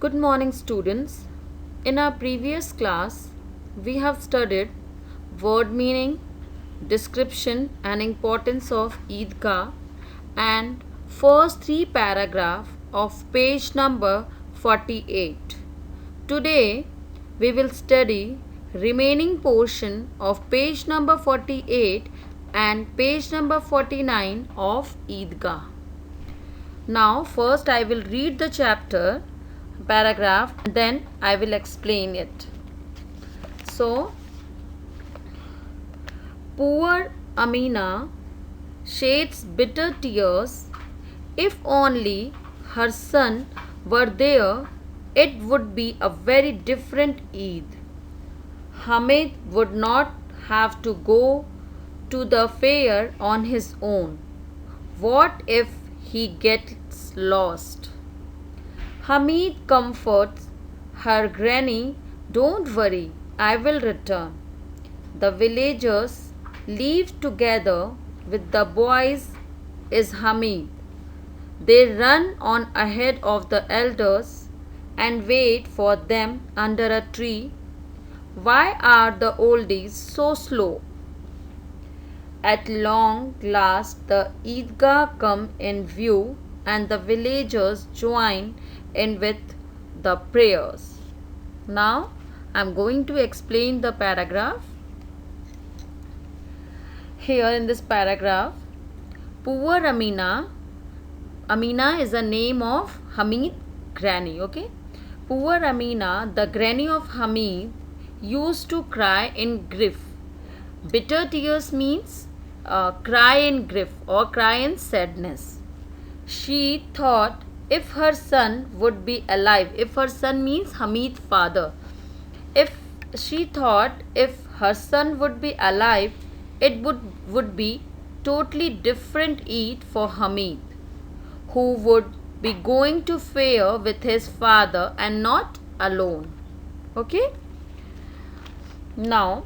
Good morning, students. In our previous class, we have studied word meaning, description, and importance of Eidgah, and first three paragraph of page number 48. Today, we will study remaining portion of page number 48 and page number 49 of Eidgah. Now, first I will read the chapter paragraph and then I will explain it. So, poor Amina sheds bitter tears. If only her son were there, it would be a very different Eid. Hamid would not have to go to the fair on his own. What if he gets lost? Hamid comforts her granny. Don't worry, I will return. The villagers leave together with the boys is Hamid. They run on ahead of the elders and wait for them under a tree. Why are the oldies so slow? At long last the Eidgah come in view and the villagers join in with the prayers. Now I am going to explain the paragraph. Here in this paragraph, poor Amina is a name of Hamid granny, okay? Poor Amina, the granny of Hamid, used to cry in grief. Bitter tears means cry in grief or cry in sadness. She thought if her son would be alive, if her son means Hamid's father, if she thought if her son would be alive, it would be totally different Eid for Hamid, who would be going to fair with his father and not alone. Okay? Now,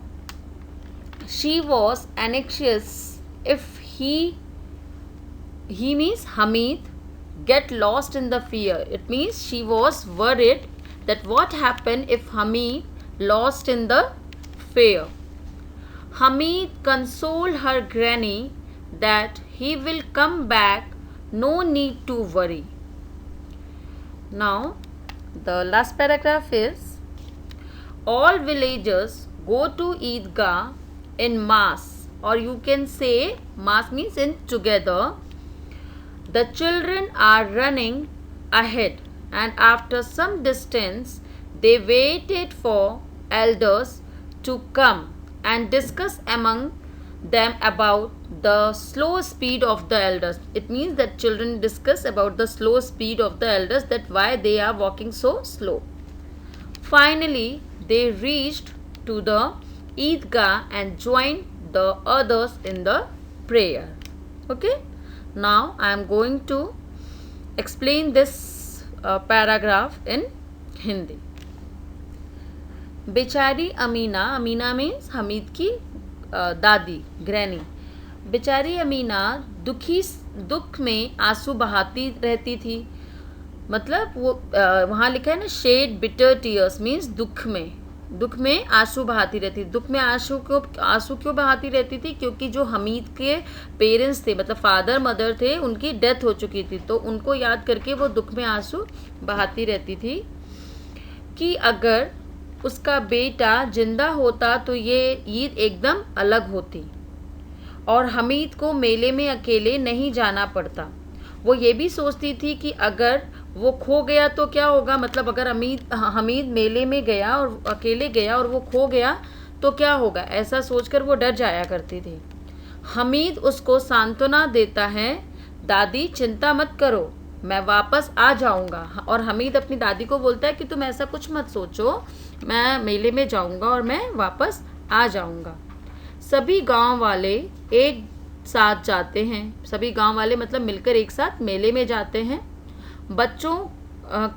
she was anxious if he means Hamid get lost in the fear. It means she was worried that what happened if Hamid lost in the fair. Hamid consoled her granny that he will come back, no need to worry. Now, the last paragraph is, all villagers go to Eidgah in mass, or you can say mass means in together. The children are running ahead, and after some distance they waited for elders to come and discuss among them about the slow speed of the elders. It means that children discuss about the slow speed of the elders, that why they are walking so slow. Finally, they reached to the Eidgah and joined the others in the prayer. Okay? Now I am going to explain this paragraph in Hindi. बेचारी Amina means Hamid की दादी granny. बेचारी अमीना दुख में आंसू बहाती रहती थी. मतलब वो वहाँ लिखा है ना, शेड बिटर टीयर्स मीन्स दुख में आंसू बहाती रहती. दुख में आंसू क्यों बहाती रहती थी? क्योंकि जो हमीद के पेरेंट्स थे, मतलब फादर मदर थे, उनकी डेथ हो चुकी थी, तो उनको याद करके वो दुख में आंसू बहाती रहती थी कि अगर उसका बेटा जिंदा होता तो ये ईद एकदम अलग होती और हमीद को मेले में अकेले नहीं जाना पड़ता. वो ये भी सोचती थी कि अगर वो खो गया तो क्या होगा, मतलब अगर हमीद मेले में गया और अकेले गया और वो खो गया तो क्या होगा, ऐसा सोचकर वो डर जाया करती थी. हमीद उसको सांत्वना देता है, दादी चिंता मत करो, मैं वापस आ जाऊंगा. और हमीद अपनी दादी को बोलता है कि तुम ऐसा कुछ मत सोचो, मैं मेले में जाऊंगा और मैं वापस आ जाऊंगा. सभी गांव वाले एक साथ जाते हैं. सभी गांव वाले मतलब मिलकर एक साथ मेले में जाते हैं. बच्चों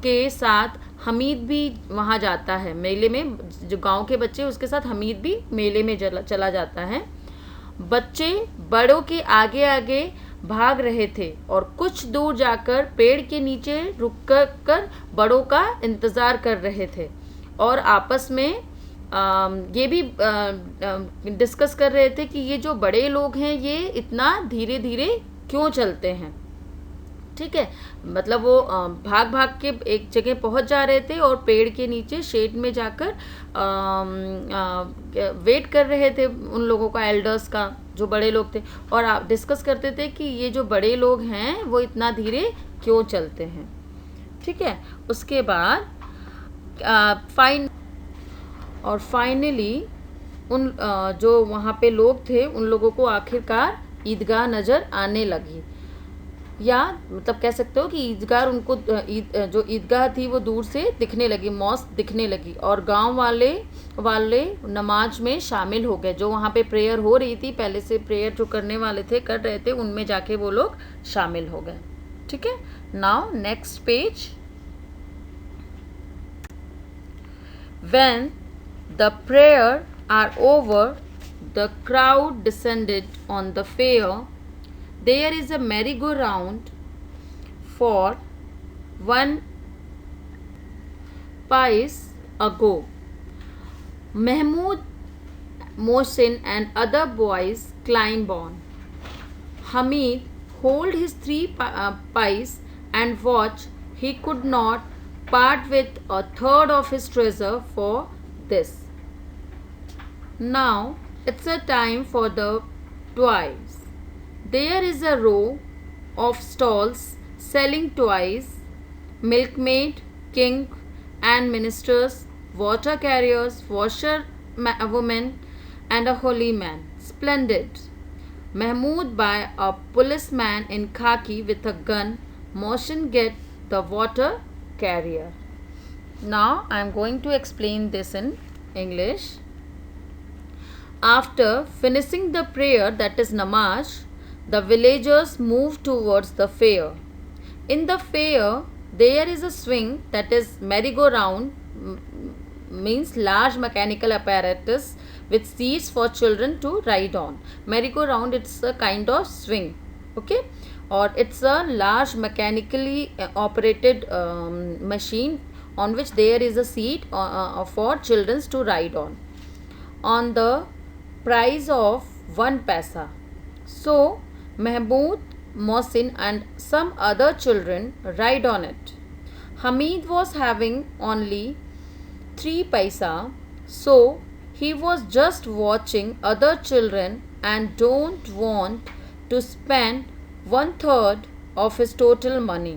के साथ हमीद भी वहाँ जाता है मेले में. जो गांव के बच्चे उसके साथ हमीद भी मेले में चला जाता है. बच्चे बड़ों के आगे आगे भाग रहे थे और कुछ दूर जाकर पेड़ के नीचे रुक कर बड़ों का इंतज़ार कर रहे थे और आपस में ये भी डिस्कस कर रहे थे कि ये जो बड़े लोग हैं ये इतना धीरे धीरे क्यों चलते हैं। ठीक है, मतलब वो भाग भाग के एक जगह पहुंच जा रहे थे और पेड़ के नीचे शेड में जाकर वेट कर रहे थे उन लोगों का, एल्डर्स का, जो बड़े लोग थे, और आप डिस्कस करते थे कि ये जो बड़े लोग हैं वो इतना धीरे क्यों चलते हैं। ठीक है, उसके बाद फाइनली उन जो वहाँ पे लोग थे उन लोगों को आखिरकार ईदगाह नज़र आने लगी, या मतलब कह सकते हो कि ईदगाह उनको जो ईदगाह थी वो दूर से दिखने लगी, मॉस्क दिखने लगी, और गांव वाले नमाज में शामिल हो गए। जो वहाँ पे प्रेयर हो रही थी, पहले से प्रेयर जो करने वाले थे कर रहे थे, उनमें जाके वो लोग शामिल हो गए। ठीक है, now next page. When the prayer are over the crowd descended on the fair. There is a merry-go-round for 1 paise ago. Mahmood, Mohsin and other boys climb on. Hamid hold his 3 pies and watch. He could not part with a third of his treasure for this. Now it's a time for the toys. There is a row of stalls selling toys, milkmaid, king and ministers, water carriers, washerwomen and a holy man. Splendid. Mahmood buy a policeman in khaki with a gun. Mohsin get the water carrier. Now I am going to explain this in English. After finishing the prayer, that is namaz, the villagers move towards the fair. In the fair, there is a swing, that is merry-go-round, means large mechanical apparatus with seats for children to ride on. Merry-go-round, it's a kind of swing, okay, or it's a large mechanically operated machine on which there is a seat for children to ride on the price of 1 paisa. So Mahmood, Mohsin and some other children ride on it. Hamid was having only 3 paisa, so he was just watching other children and don't want to spend 1/3 of his total money.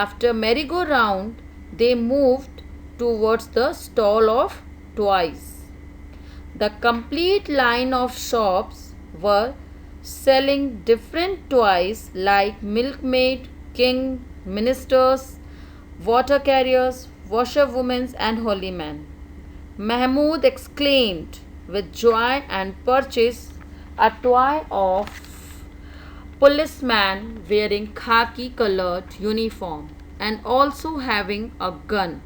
After merry-go-round, they moved towards the stall of toys. The complete line of shops were selling different toys like milkmaid, king, ministers, water carriers, washerwomen and holy men. Mahmood exclaimed with joy and purchased a toy of policeman wearing khaki colored uniform and also having a gun.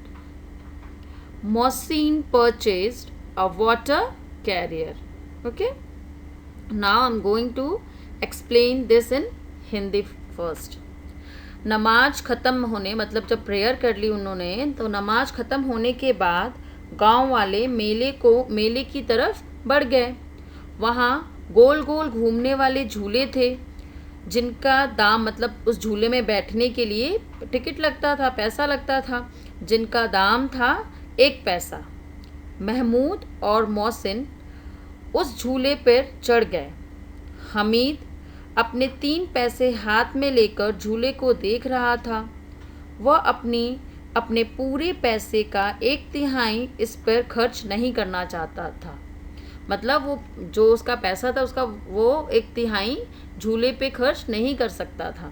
Mohsin purchased a water carrier. Okay. Now I am going to explain this in Hindi first. नमाज ख़त्म होने, मतलब जब prayer कर ली उन्होंने, तो नमाज ख़त्म होने के बाद गांव वाले मेले की तरफ बढ़ गए। वहाँ गोल गोल घूमने वाले झूले थे जिनका दाम, मतलब उस झूले में बैठने के लिए टिकट लगता था, पैसा लगता था, जिनका दाम था 1 पैसा। महमूद और मोहसिन उस झूले पर चढ़ गए। हमीद अपने 3 पैसे हाथ में लेकर झूले को देख रहा था। वह अपने पूरे पैसे का 1/3 इस पर खर्च नहीं करना चाहता था। मतलब वो जो उसका पैसा था उसका वो 1/3 झूले पे खर्च नहीं कर सकता था,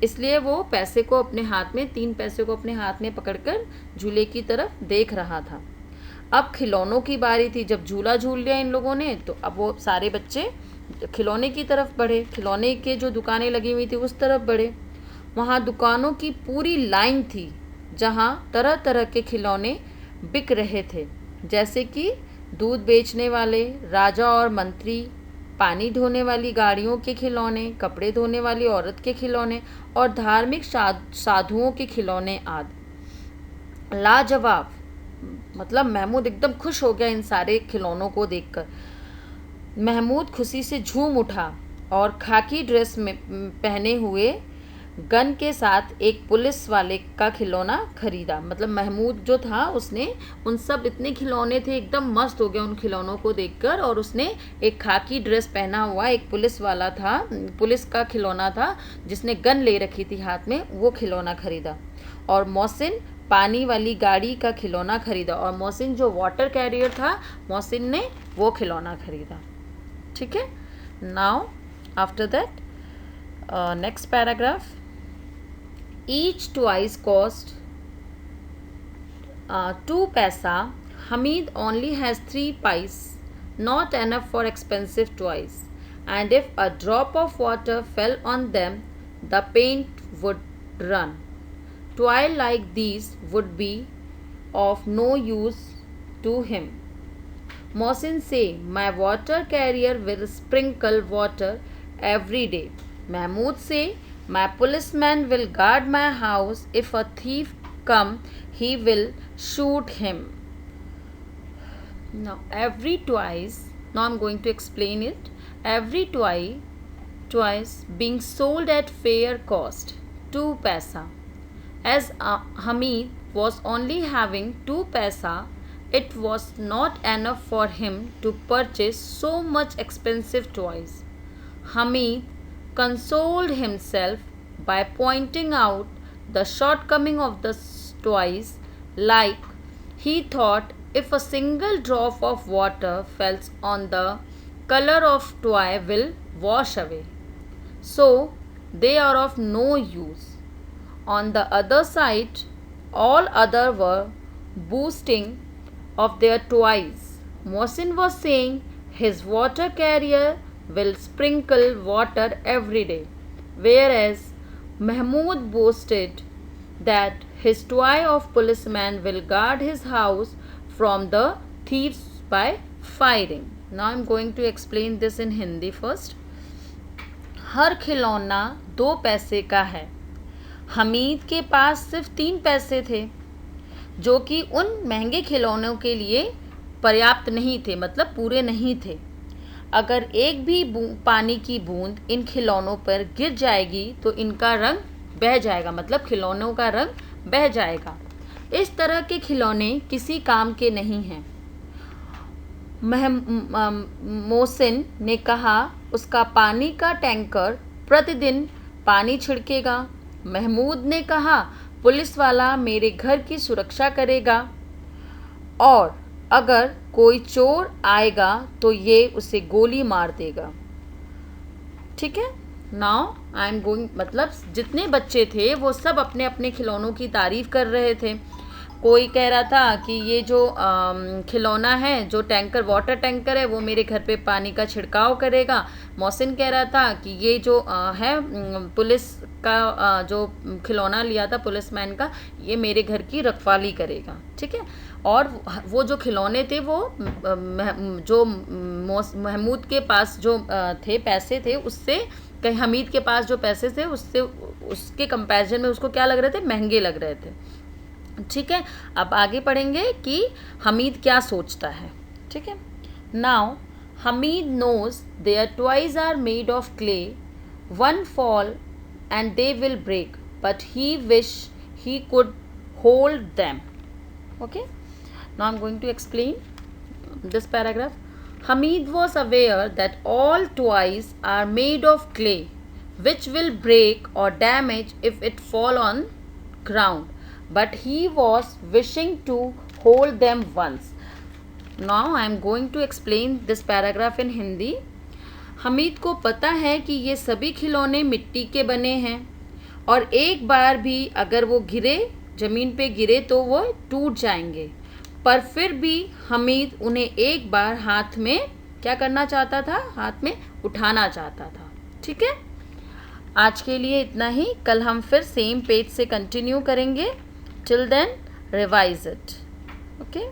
इसलिए वो पैसे को अपने हाथ में 3 पैसे को अपने हाथ में पकड़कर झूले की तरफ देख रहा था। अब खिलौनों की बारी थी। जब झूला झूल लिया इन लोगों ने, तो अब वो सारे बच्चे खिलौने की तरफ बढ़े। खिलौने के जो दुकानें लगी हुई थी उस तरफ बढ़े। वहाँ दुकानों की पूरी लाइन थी जहाँ तरह तरह के खिलौने बिक रहे थे, जैसे कि दूध बेचने वाले, राजा और मंत्री, पानी ढोने वाली गाड़ियों के खिलौने, कपड़े धोने वाली औरत के खिलौने और धार्मिक साधुओं के खिलौने आदि। लाजवाब, मतलब महमूद एकदम खुश हो गया इन सारे खिलौनों को देखकर। महमूद खुशी से झूम उठा और खाकी ड्रेस में पहने हुए गन के साथ एक पुलिस वाले का खिलौना खरीदा। मतलब महमूद जो था उसने उन सब इतने खिलौने थे, एकदम मस्त हो गया उन खिलौनों को देखकर, और उसने एक खाकी ड्रेस पहना हुआ एक पुलिस वाला था, पुलिस का खिलौना था जिसने गन ले रखी थी हाथ में, वो खिलौना खरीदा। और मोहसिन पानी वाली गाड़ी का खिलौना खरीदा, और मोहसिन जो वाटर कैरियर था, मोहसिन ने वो खिलौना खरीदा। ठीक है। Now after that next paragraph. Each toys cost 2 paisa. Hamid only has 3 pice, not enough for expensive toys. And if a drop of water fell on them, the paint would run. Toy like these would be of no use to him. Mohsin say, my water carrier will sprinkle water every day. Mahmood say, my policeman will guard my house. If a thief come, he will shoot him. Now I'm going to explain it. Every toys being sold at fair cost 2 paisa. As Hamid was only having 2 paisa, it was not enough for him to purchase so much expensive toys. Hamid consoled himself by pointing out the shortcoming of the toys, like he thought if a single drop of water falls on the color of toy will wash away, so they are of no use. On the other side, all other were boasting of their toys. Mohsin was saying his water carrier will sprinkle water every day, whereas Mahmood boasted that his toy of policeman will guard his house from the thieves by firing. Now I am going to explain this in Hindi first. हर खिलौना 2 पैसे का है। हमीद के पास सिर्फ 3 पैसे थे, जो कि उन महंगे खिलौनों के लिए पर्याप्त नहीं थे, मतलब पूरे नहीं थे। अगर एक भी पानी की बूंद इन खिलौनों पर गिर जाएगी तो इनका रंग बह जाएगा, मतलब खिलौनों का रंग बह जाएगा। इस तरह के खिलौने किसी काम के नहीं हैं। मोहसिन ने कहा उसका पानी का टैंकर प्रतिदिन पानी छिड़केगा। महमूद ने कहा पुलिस वाला मेरे घर की सुरक्षा करेगा, और अगर कोई चोर आएगा तो ये उसे गोली मार देगा। ठीक है। नाउ आई एम गोइंग, मतलब जितने बच्चे थे वो सब अपने अपने खिलौनों की तारीफ़ कर रहे थे। कोई कह रहा था कि ये जो खिलौना है, जो टैंकर, वाटर टैंकर है, वो मेरे घर पे पानी का छिड़काव करेगा। मोहसिन कह रहा था कि ये जो है पुलिस का जो खिलौना लिया था पुलिसमैन का, ये मेरे घर की रखवाली करेगा। ठीक है। और वो जो खिलौने थे वो जो महमूद के पास जो थे पैसे थे, उससे कहीं हमीद के पास जो पैसे थे उससे उसके कंपैरिजन में उसको क्या लग रहे थे, महंगे लग रहे थे। ठीक है। अब आगे पढ़ेंगे कि हमीद क्या सोचता है। ठीक है। Now Hamid knows their toys are made of clay, one fall and they will break, but he wish he could hold them. Okay. Now I am going to explain this paragraph. Hamid was aware that all toys are made of clay, which will break or damage if it fall on ground, but he was wishing to hold them once. Now I am going to explain this paragraph in Hindi. Hamid को पता है कि ये सभी खिलौने मिट्टी के बने हैं, और एक बार भी अगर वो गिरे, ज़मीन पे गिरे तो वो टूट जाएंगे, पर फिर भी हमीद उन्हें एक बार हाथ में क्या करना चाहता था, हाथ में उठाना चाहता था। ठीक है। आज के लिए इतना ही। कल हम फिर सेम पेज से कंटिन्यू करेंगे। Till then revise it. Okay.